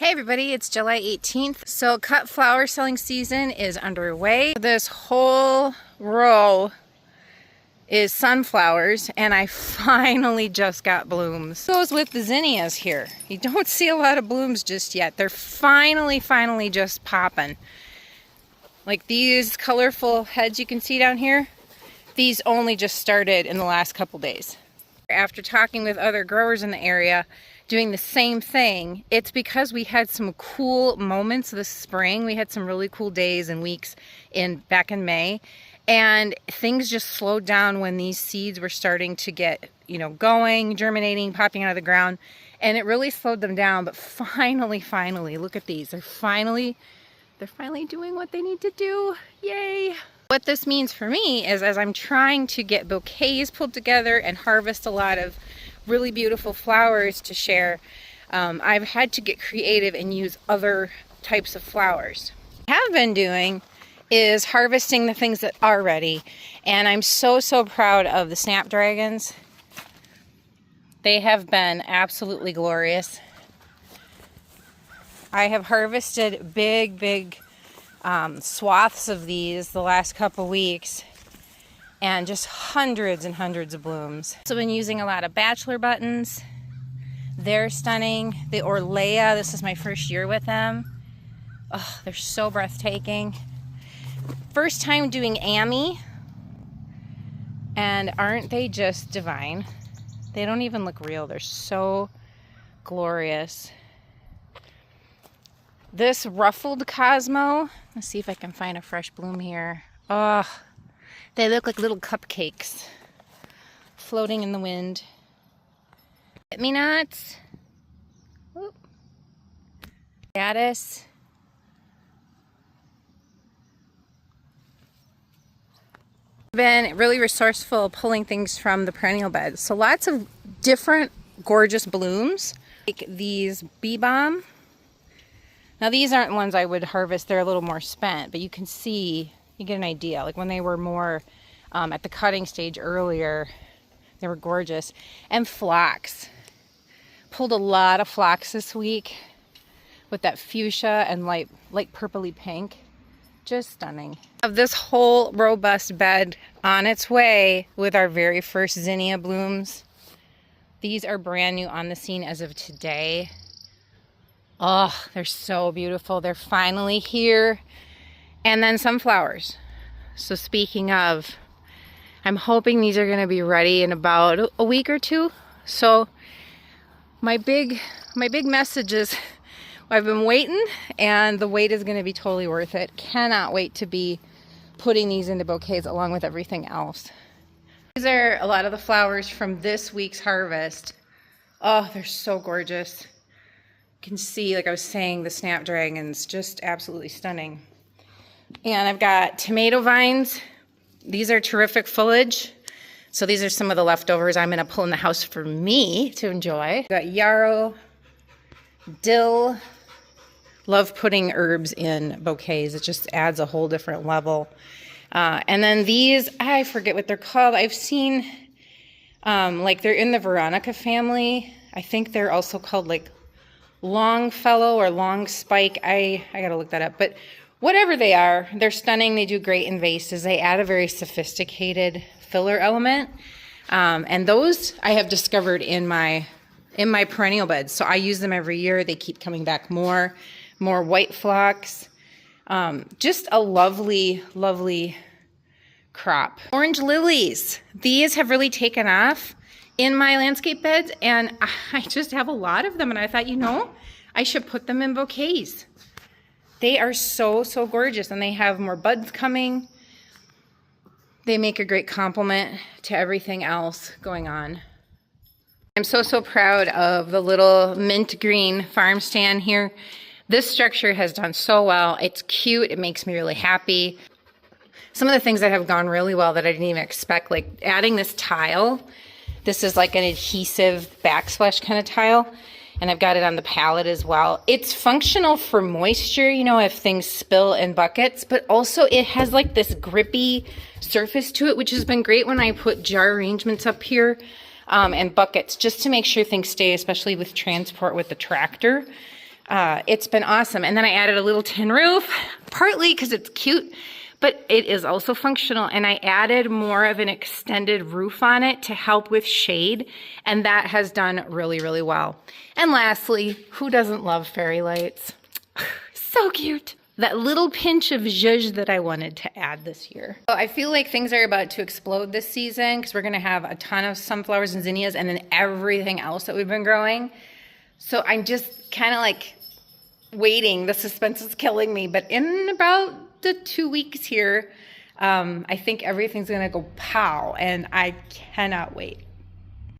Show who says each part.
Speaker 1: Hey everybody, it's July 18th. So cut flower selling season is underway. This whole row is sunflowers and I finally just got blooms. Goes with the zinnias here. You don't see a lot of blooms just yet. They're finally just popping. Like these colorful heads you can see down here, these only just started in the last couple days. After talking with other growers in the area, doing the same thing, it's because we had some cool moments this spring. We had some really cool days and weeks back in May, and things just slowed down when these seeds were starting to get, going, germinating, popping out of the ground, and it really slowed them down. But finally, look at these. They're finally doing what they need to do. Yay! What this means for me is, as I'm trying to get bouquets pulled together and harvest a lot of really beautiful flowers to share, I've had to get creative and use other types of flowers. What I have been doing is harvesting the things that are ready, and I'm so proud of the snapdragons. They have been absolutely glorious. I have harvested big swaths of these the last couple weeks, and just hundreds and hundreds of blooms. So I've been using a lot of bachelor buttons. They're stunning. The Orlea, this is my first year with them. Oh, they're so breathtaking. First time doing Ammi, and aren't they just divine? They don't even look real. They're so glorious. This ruffled Cosmo, let's see if I can find a fresh bloom here. Oh, they look like little cupcakes floating in the wind. Hit me nuts. Gaddis. Been really resourceful pulling things from the perennial beds. So lots of different gorgeous blooms. Like these Bee Balm. Now these aren't ones I would harvest. They're a little more spent, but you can see, you get an idea. Like when they were more at the cutting stage earlier, they were gorgeous. And phlox. Pulled a lot of phlox this week with that fuchsia and light purpley pink. Just stunning. Of this whole robust bed on its way with our very first zinnia blooms. These are brand new on the scene as of today. Oh, they're so beautiful. They're finally here. And then sunflowers. So speaking of, I'm hoping these are going to be ready in about a week or two. So my big message is, I've been waiting, and the wait is going to be totally worth it. Cannot wait to be putting these into bouquets along with everything else. These are a lot of the flowers from this week's harvest. Oh, they're so gorgeous. You can see, like I was saying, the snapdragons, just absolutely stunning. And I've got tomato vines. These are terrific foliage. So these are some of the leftovers I'm going to pull in the house for me to enjoy. I've got yarrow, dill. Love putting herbs in bouquets. It just adds a whole different level. And then these, I forget what they're called. I've seen, like they're in the Veronica family. I think they're also called like Longfellow or Long Spike. I gotta look that up. But whatever they are, they're stunning. They do great in vases. They add a very sophisticated filler element. And those I have discovered in my perennial beds. So I use them every year. They keep coming back more white phlox. Just a lovely crop. Orange lilies. These have really taken off in my landscape beds, and I just have a lot of them, and I thought, I should put them in bouquets. They are so gorgeous, and they have more buds coming. They make a great complement to everything else going on. I'm so proud of the little mint green farm stand here. This structure has done so well. It's cute. It makes me really happy. Some of the things that have gone really well that I didn't even expect, like adding this tile. This is like an adhesive backsplash kind of tile, and I've got it on the pallet as well. It's functional for moisture, if things spill in buckets, but also it has like this grippy surface to it, which has been great when I put jar arrangements up here. And buckets, just to make sure things stay, especially with transport with the tractor. It's been awesome. And then I added a little tin roof, partly because it's cute, but it is also functional. And I added more of an extended roof on it to help with shade. And that has done really, really well. And lastly, who doesn't love fairy lights? So cute. That little pinch of zhuzh that I wanted to add this year. So I feel like things are about to explode this season because we're gonna have a ton of sunflowers and zinnias and then everything else that we've been growing. So I'm just kind of like waiting. The suspense is killing me. But in about the 2 weeks here, I think everything's gonna go pow, and I cannot wait.